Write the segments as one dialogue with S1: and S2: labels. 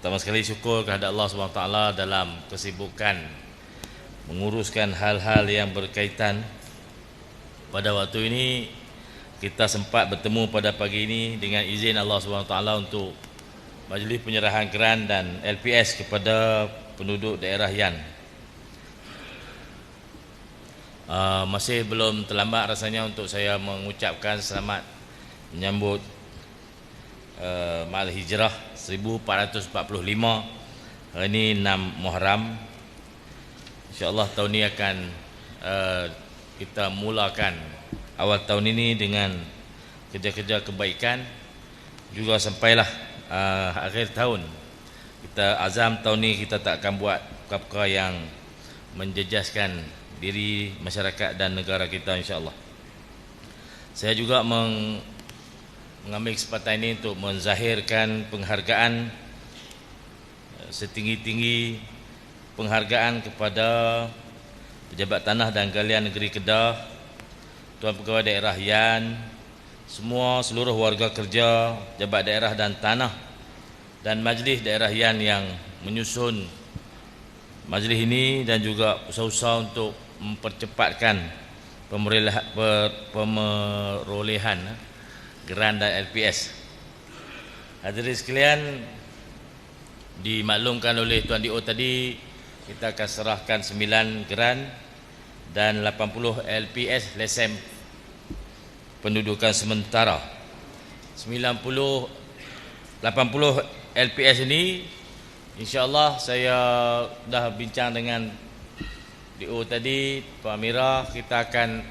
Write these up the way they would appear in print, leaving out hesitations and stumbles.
S1: Pertama sekali syukur kepada Allah SWT dalam kesibukan menguruskan hal-hal yang berkaitan. Pada waktu ini kita sempat bertemu pada pagi ini dengan izin Allah SWT untuk majlis penyerahan geran dan LPS kepada penduduk daerah Yan. Masih belum terlambat rasanya untuk saya mengucapkan selamat menyambut Mal Hijrah 1445. Hari ini 6 Muharram. InsyaAllah tahun ini akan kita mulakan awal tahun ini dengan kerja-kerja kebaikan. Juga sampailah akhir tahun, kita azam tahun ini kita tak akan buat perkara yang menjejaskan diri masyarakat dan negara kita, insyaAllah. Saya juga mengambil kesempatan ini untuk menzahirkan penghargaan setinggi-tinggi penghargaan kepada pejabat tanah dan galian negeri Kedah, Tuan Pegawai Daerah Yan, seluruh warga kerja, pejabat daerah dan tanah, dan majlis daerah Yan yang menyusun majlis ini, dan juga usaha-usaha untuk mempercepatkan pemerolehan geran dan LPS. Hadirin sekalian, dimaklumkan oleh Tuan DO tadi, kita akan serahkan 9 geran dan 80 LPS lesen pendudukan sementara. 80 LPS ini insya-Allah saya dah bincang dengan DO tadi, Pak Amira, kita akan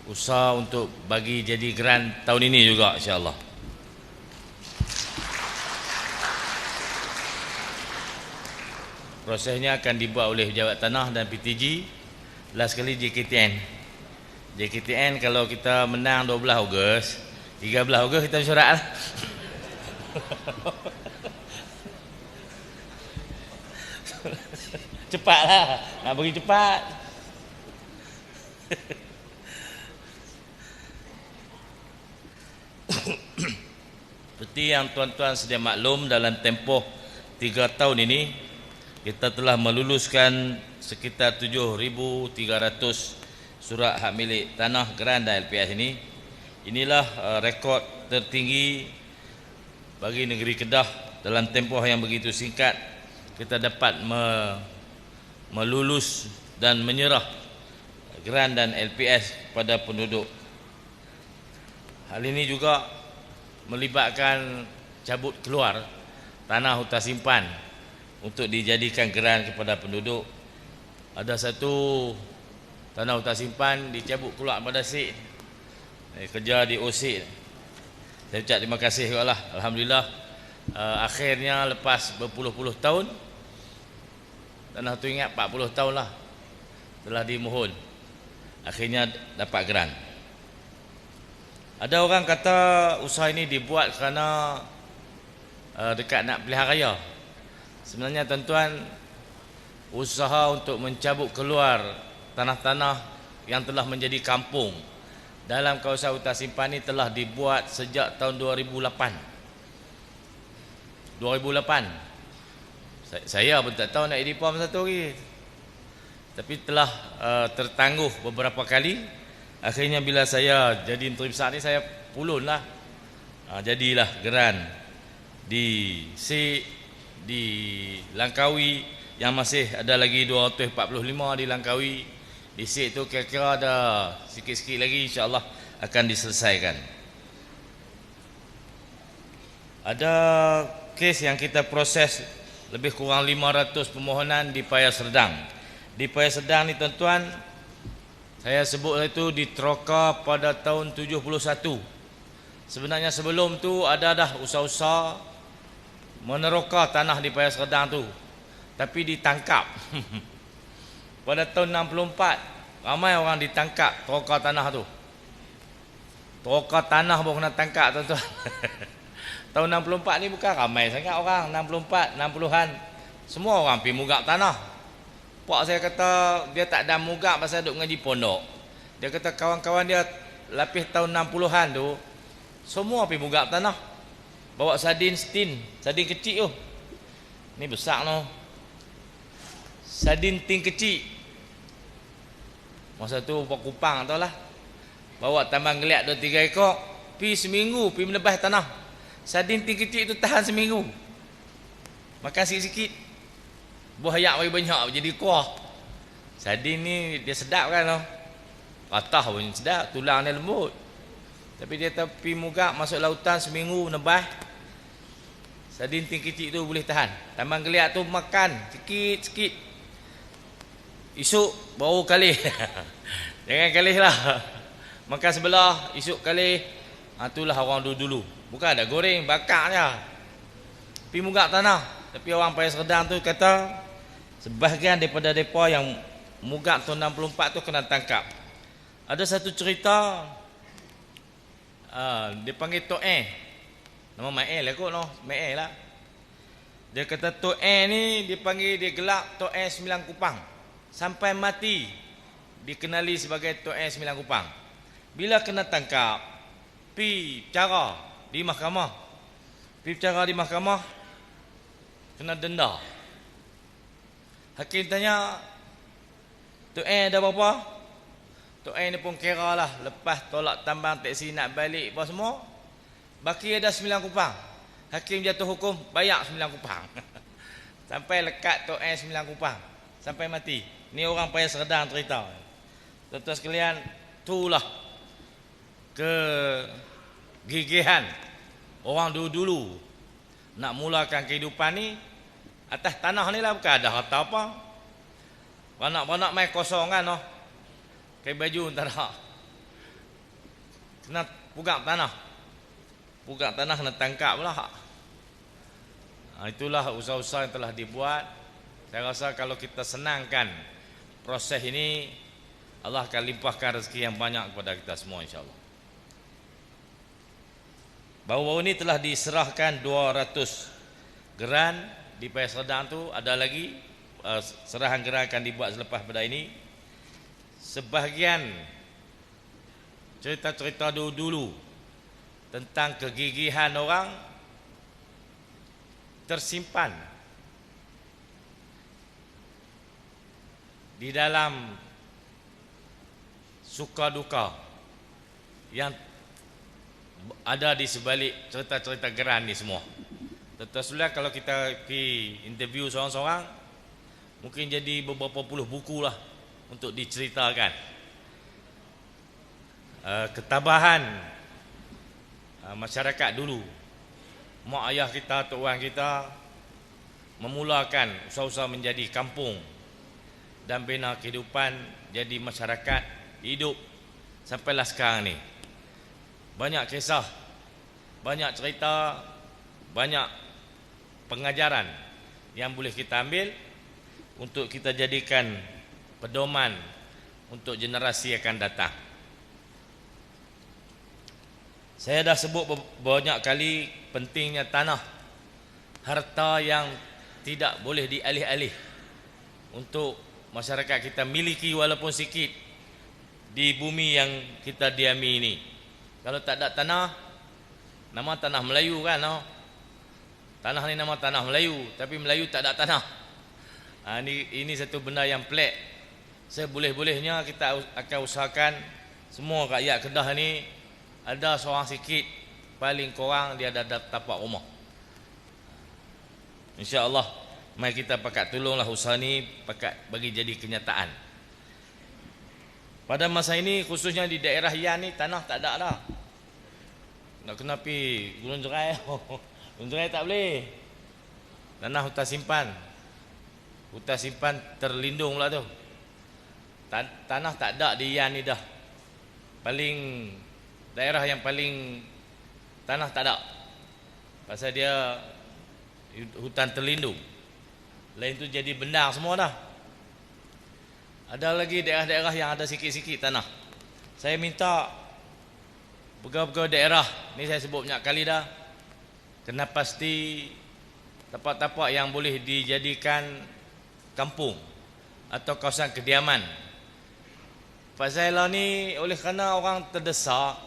S1: usaha untuk bagi jadi geran tahun ini juga, insya-Allah. Prosesnya akan dibuat oleh pejabat tanah dan PTG, last sekali JKTN. JKTN kalau kita menang 12 Ogos, 13 Ogos kita mesyuarat lah. Cepatlah, nak bagi cepat. Seperti yang tuan-tuan sedia maklum, dalam tempoh 3 tahun ini kita telah meluluskan sekitar 7,300 surat hak milik tanah, geran dan LPS ini. Inilah rekod tertinggi bagi negeri Kedah dalam tempoh yang begitu singkat. Kita dapat melulus dan menyerah geran dan LPS pada penduduk. Hal ini juga melibatkan cabut keluar tanah hutan simpan untuk dijadikan geran kepada penduduk. Ada satu tanah hutan simpan dicabut keluar pada SIK, kerja di OSIK. Saya ucap terima kasih juga lah. Alhamdulillah, akhirnya lepas berpuluh-puluh tahun, tanah tu ingat 40 tahun lah telah dimohon, akhirnya dapat geran. Ada orang kata usaha ini dibuat kerana dekat nak pilihan raya. Sebenarnya tuan-tuan, usaha untuk mencabut keluar tanah-tanah yang telah menjadi kampung dalam kawasan hutan simpan ini telah dibuat sejak tahun 2008. Saya pun tak tahu nak edipam satu lagi, tapi telah tertangguh beberapa kali. Akhirnya bila saya jadi menteri besar ni, saya pulun lah, jadilah geran di SIK, di Langkawi yang masih ada lagi 245 di Langkawi. Di SIK tu kira-kira ada sikit-sikit lagi, insya-Allah akan diselesaikan. Ada kes yang kita proses lebih kurang 500 permohonan di Paya Serdang. Di Paya Serdang ni tuan-tuan, saya sebut itu diteroka pada tahun 71. Sebenarnya sebelum tu ada dah usaha-usaha meneroka tanah di Paya Serdang tu, tapi ditangkap. Pada tahun 64 ramai orang ditangkap teroka tanah tu. Teroka tanah pun kena tangkap, tuan-tuan. Tahun 64 ni bukan ramai sangat orang. 64, 60-an semua orang pergi mugak tanah. Pak saya kata dia tak ada mugak pasal duk ngaji pondok. Dia kata kawan-kawan dia lapis tahun 60-an tu semua pergi mugak tanah. Bawa sardin stin, sardin kecil tu. Ni besar no. Sardin ting kecil. Masa tu Pak Kupang tau lah. Bawa tambang geliat 2-3 ekor. Pi seminggu, pi menebas tanah. Sardin ting kecil tu tahan seminggu. Makan sikit-sikit. Buah ayak bagi banyak jadi kuah. Sardin ni dia sedap kan tau. Patah pun sedap, tulang dia lembut. Tapi dia pi mugak masuk lautan seminggu menebas. Sardin ting kecil tu boleh tahan. Tambang geliat tu makan sikit-sikit. Esok baru kali. Jangan kali lah. Makan sebelah, esok kali. Itulah orang dulu. Bukan ada goreng, bakar je. Pi mugak tanah. Tapi orang Paya Serdang tu kata sebahagian daripada mereka yang mugak tahun 64 tu kena tangkap. Ada satu cerita dia panggil Tok nama Mael lah kot no. Mael lah. Dia kata Tok ni dia panggil dia gelak Tok 9 Kupang. Sampai mati dikenali sebagai Tok 9 Kupang. Bila kena tangkap, pi bicara di mahkamah. Pi bicara di mahkamah, kena denda. Hakim tanya, Tok ada berapa? Tok ni pun kira lah. Lepas tolak tambang teksi nak balik apa semua, baki ada 9 Kupang. Hakim jatuh hukum, bayar 9 Kupang. Sampai lekat Tok 9 Kupang. Sampai mati. Ni orang Paya Serdang cerita. Tuan-tuan sekalian, itulah kegigihan orang dulu-dulu nak mulakan kehidupan ni atas tanah ni lah, bukan ada harta apa. Beranak-beranak main kosong kan no. Kain baju tak ada. Kena pugak tanah. Pugak tanah kena tangkap pula. Itulah usaha-usaha yang telah dibuat. Saya rasa kalau kita senangkan proses ini, Allah akan limpahkan rezeki yang banyak kepada kita semua insya-Allah. Baru-baru ini telah diserahkan 200 geran di Paya Serdang tu. Ada lagi serahan geran akan dibuat selepas pada ini. Sebahagian cerita-cerita dulu tentang kegigihan orang tersimpan di dalam suka duka yang ada di sebalik cerita-cerita geran ni semua. Tentu kalau kita pergi interview seorang-seorang, mungkin jadi beberapa puluh buku lah untuk diceritakan. Ketabahan masyarakat dulu, mak ayah kita, tok orang kita memulakan usaha-usaha menjadi kampung dan bina kehidupan jadi masyarakat hidup sampailah sekarang ni. Banyak kisah, banyak cerita, banyak pengajaran yang boleh kita ambil untuk kita jadikan pedoman untuk generasi akan datang. Saya dah sebut banyak kali pentingnya tanah, harta yang tidak boleh dialih-alih untuk masyarakat kita miliki walaupun sikit di bumi yang kita diami ini. Kalau tak ada tanah, nama tanah Melayu kan no? Tanah ni nama tanah Melayu, tapi Melayu tak ada tanah. Ini satu benda yang pelik. Seboleh-bolehnya kita akan usahakan semua rakyat Kedah ni ada seorang sikit, paling kurang dia ada tapak rumah. InsyaAllah mari kita pakat tolonglah usaha ni, pakat bagi jadi kenyataan. Pada masa ini khususnya di daerah Yan ni tanah tak ada dah. Nak kena pi Gunung Jerai. Gunung Jerai tak boleh. Tanah hutan simpan. Hutan simpan terlindung pula tu. Tanah tak ada di Yan ni dah. Paling daerah yang paling tanah tak ada. Pasal dia hutan terlindung. Lain tu jadi bendar semua dah. Ada lagi daerah-daerah yang ada sikit-sikit tanah. Saya minta pegawai-pegawai daerah, ni saya sebut banyak kali dah, kena pasti tapak-tapak yang boleh dijadikan kampung atau kawasan kediaman. Pasal lah ni oleh kerana orang terdesak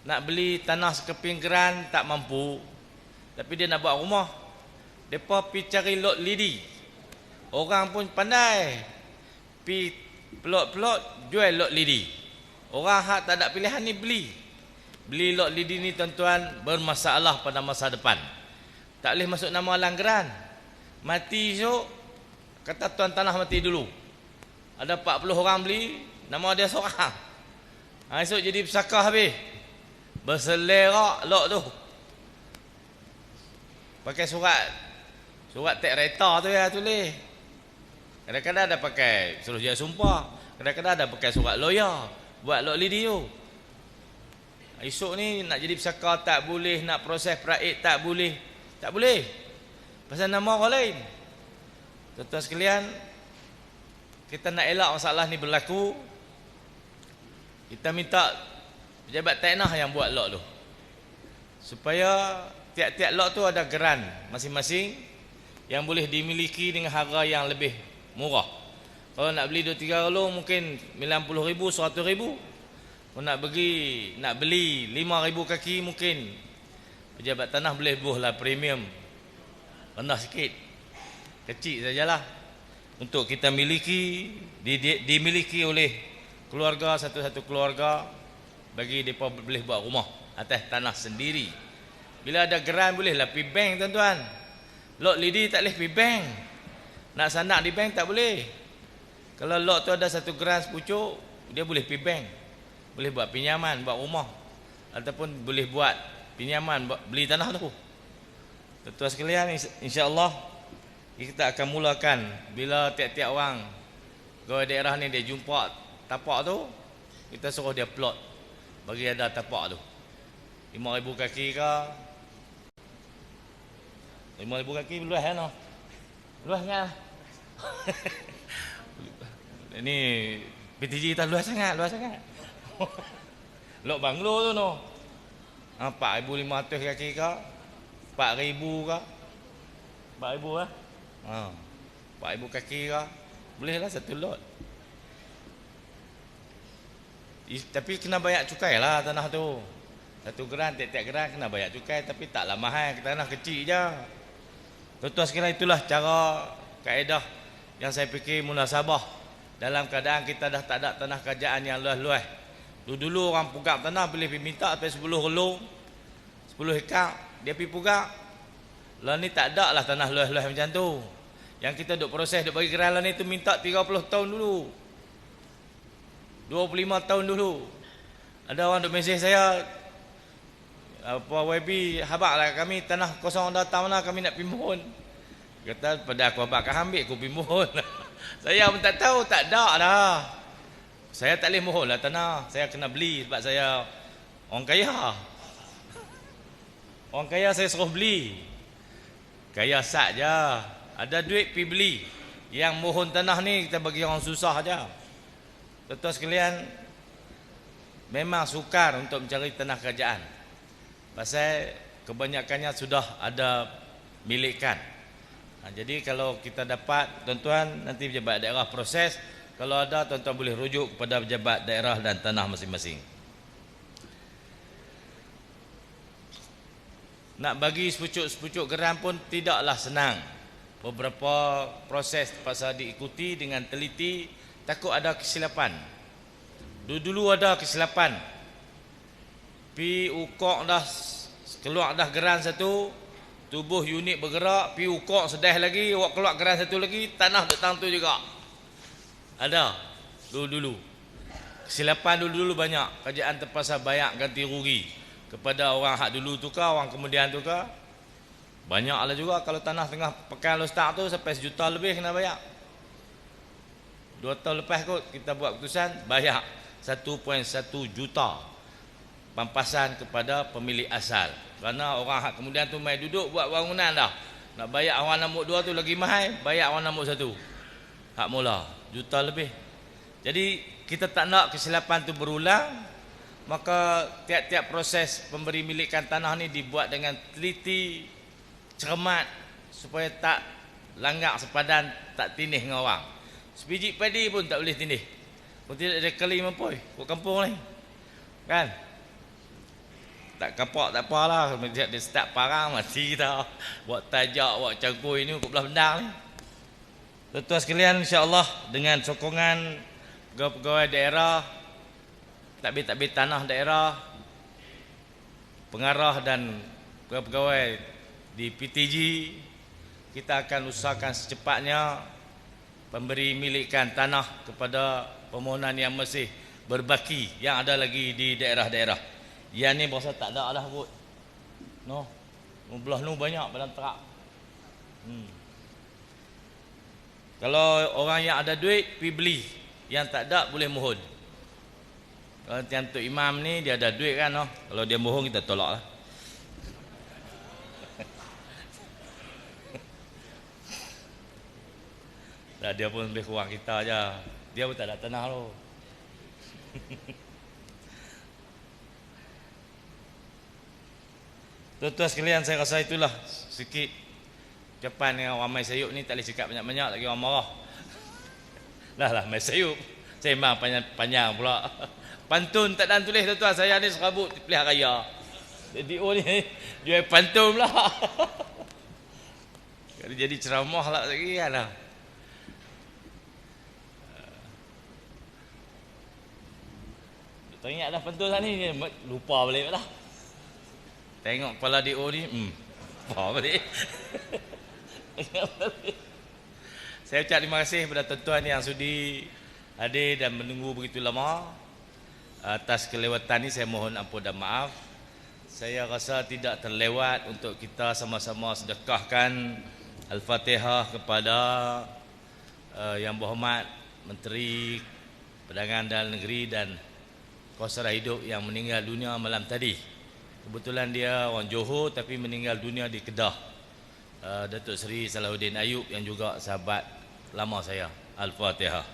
S1: nak beli tanah sekeping geran tak mampu, tapi dia nak buat rumah. Depa pi cari lot lidi. Orang pun pandai. Pi pelot-pelot jual lot lidi. Orang hak tak ada pilihan ni beli. Beli lot lidi ni tuan-tuan bermasalah pada masa depan. Tak boleh masuk nama langgaran. Mati esok, kata tuan tanah mati dulu. Ada 40 orang beli, nama dia seorang. Esok jadi pesakah habis. Berselerak lot tu. Pakai surat tek reta tu ya tulis. Kadang-kadang ada pakai suruh dia sumpah. Kadang-kadang ada pakai surat lawyer. Buat lot lidi tu. Esok ni nak jadi pesakah tak boleh. Nak proses praik tak boleh. Tak boleh. Pasal nama orang lain. Tuan-tuan sekalian, kita nak elak masalah ni berlaku. Kita minta pejabat tanah yang buat lot tu. Supaya tiap-tiap lot tu ada geran masing-masing yang boleh dimiliki dengan harga yang lebih murah. Kalau nak beli 2-3 rolong mungkin 90,000, 100,000. Kalau nak beli 5,000 kaki mungkin pejabat tanah boleh buhlah premium rendah sikit. Kecil sajalah untuk kita miliki, dimiliki oleh keluarga, satu-satu keluarga, bagi mereka boleh buat rumah atas tanah sendiri. Bila ada geran bolehlah pergi bank tuan-tuan. Lot lidi tak boleh pergi bank. Nak sanak di bank tak boleh. Kalau lot tu ada satu geran sepucuk, dia boleh pergi bank. Boleh buat pinjaman, buat rumah. Ataupun boleh buat pinjaman, beli tanah tu. Tuan-tuan sekalian, insya-Allah kita akan mulakan bila tiap-tiap orang gawai daerah ni dia jumpa tapak tu, kita suruh dia plot bagi ada tapak tu. 5,000 kaki ke? 5,000 kaki luas kan? Luas kan? Ini PTG tak luas sangat, luas sangat. Lok banglo tu no. 4,500 kaki ke? 4,000 ke? 4,000 lah. 4,000 kaki ke? Bolehlah satu lot. Tapi kena bayar cukai lah tanah tu. Satu geran, tiap-tiap geran kena bayar cukai. Tapi taklah mahal, tanah kecil je. Tuan-tuan sekalian, itulah cara kaedah yang saya fikir munasabah. Dalam keadaan kita dah tak ada tanah kerajaan yang luas-luas. Dulu orang pegang tanah boleh pergi minta sampai 10 relung, 10 hektar, dia pergi pegang. Lah ni tak ada lah tanah luas-luas macam tu. Yang kita duk proses, duk bagi geran lah ni tu minta 30 tahun dulu, 25 tahun dulu. Ada orang duk mesej saya, apa YB, habak lah kami tanah kosong datang mana kami nak pimpun. Kata pada aku habak kan ambil aku pimpun. Saya pun tak tahu, tak ada dah. Saya tak boleh mohon lah tanah. Saya kena beli sebab saya orang kaya. Orang kaya saya suruh beli. Kaya saja. Ada duit pergi beli. Yang mohon tanah ni kita bagi orang susah aja. Tuan-tuan sekalian, memang sukar untuk mencari tanah kerajaan. Pasal kebanyakannya sudah ada milikan. Jadi kalau kita dapat, tuan-tuan, nanti pejabat daerah proses. Kalau ada, tuan-tuan boleh rujuk kepada pejabat daerah dan tanah masing-masing. Nak bagi sepucuk-sepucuk geran pun tidaklah senang. Beberapa proses terpaksa diikuti dengan teliti, takut ada kesilapan. Dulu ada kesilapan. Pi ukok dah keluar dah geran satu, tubuh unit bergerak, pi ukok sedih lagi, awak keluar geran satu lagi, tanah datang tu juga. Ada dulu. Kesilapan dulu banyak. Kerajaan terpaksa bayar ganti rugi kepada orang hak dulu tukar, orang kemudian tukar. Banyaklah juga kalau tanah tengah pekan lostak tu sampai 1 juta lebih kena bayar. 2 tahun lepas kot kita buat keputusan bayar 1.1 juta pampasan kepada pemilik asal. Kerana orang hak kemudian tu mai duduk buat bangunan dah. Nak bayar orang nombor 2 tu lagi mahal, bayar orang nombor 1. Hak mula juta lebih. Jadi kita tak nak kesilapan tu berulang, maka tiap-tiap proses pemberi milikan tanah ni dibuat dengan teliti, cermat, supaya tak langgar sepadan, tak tindih dengan orang. Sebiji padi pun tak boleh tindih. Kalau tidak ada kali mampoi buat kampung ni. Kan? Tak kapak tak apalah, dia start parang mati kita. Buat tajak, buat cangkui ni kau belah bendang ni. Tuan-tuan sekalian, insya-Allah dengan sokongan pegawai-pegawai daerah, takbir-takbir tanah daerah, pengarah dan pegawai-pegawai di PTG, kita akan usahakan secepatnya pemberi milikan tanah kepada permohonan yang masih berbaki yang ada lagi di daerah-daerah. Yang ni berasa tak ada lah kot. No. Belah nu banyak dalam terak. Kalau orang yang ada duit pergi beli, yang tak ada boleh mohon. Kalau yang Tok Imam ni dia ada duit kan, no? Kalau dia mohon kita tolak lah. Dah, dia pun lebih kurang kita aja. Dia pun tak ada tanah tu. Tuan-tuan sekalian, saya rasa itulah sikit ucapan yang orang Mai Sayup ni. Tak boleh cakap banyak-banyak lagi orang marah. Lah Mai Sayup. Saya memang panjang pula. Pantun tak ada tulis tuan-tuan. Saya ni serabut pilihan raya. Jadi ni jual pantun pula. Jadi ceramah lah lagi kan lah. Teringat dah pantun lah ni. Lupa balik lah. Tengok kepala DO ni, apa balik. Saya ucap terima kasih kepada tuan-tuan yang sudi hadir dan menunggu begitu lama. Atas kelewatan ni saya mohon ampun dan maaf. Saya rasa tidak terlewat untuk kita sama-sama sedekahkan Al-Fatihah kepada Yang Berhormat Menteri Perdagangan Dalam Negeri dan Kuasa Hidup yang meninggal dunia malam tadi. Kebetulan dia orang Johor tapi meninggal dunia di Kedah. Datuk Seri Salahuddin Ayub yang juga sahabat lama saya. Al-Fatihah.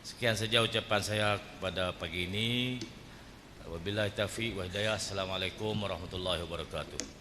S1: Sekian saja ucapan saya pada pagi ini. Wabillahi taufiq wa hidayah. Assalamualaikum warahmatullahi wabarakatuh.